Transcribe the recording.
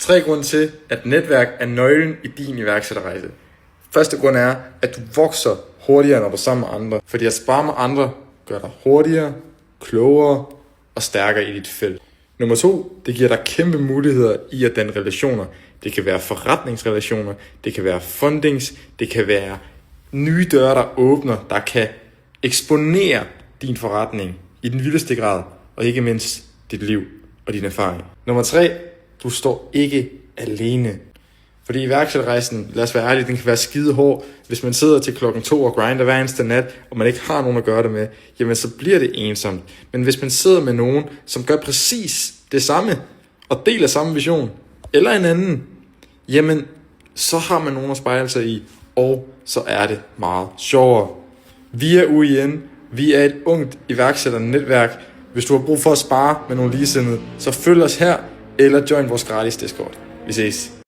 3 grunde til, at netværk er nøglen i din iværksætterrejse. Første grund er, at du vokser hurtigere, når du er sammen med andre. Fordi at spare med andre gør dig hurtigere, klogere og stærkere i dit felt. Nummer 2, det giver dig kæmpe muligheder i at danne relationer. Det kan være forretningsrelationer, det kan være fundings, det kan være nye døre, der åbner, der kan eksponere din forretning i den vildeste grad, og ikke mindst dit liv og din erfaring. Nummer 3, du står ikke alene. Fordi iværksætterrejsen, lad os være ærlige, den kan være skide hård. Hvis man sidder til klokken 2 og grinder hver eneste nat, og man ikke har nogen at gøre det med, jamen så bliver det ensomt. Men hvis man sidder med nogen, som gør præcis det samme, og deler samme vision, eller en anden, jamen så har man nogen at spejle sig i, og så er det meget sjovere. Vi er UIN, vi er et ungt iværksætternetværk. Hvis du har brug for at spare med nogle ligesindede, så følg os her, eller join vores gratis Discord. Vi ses.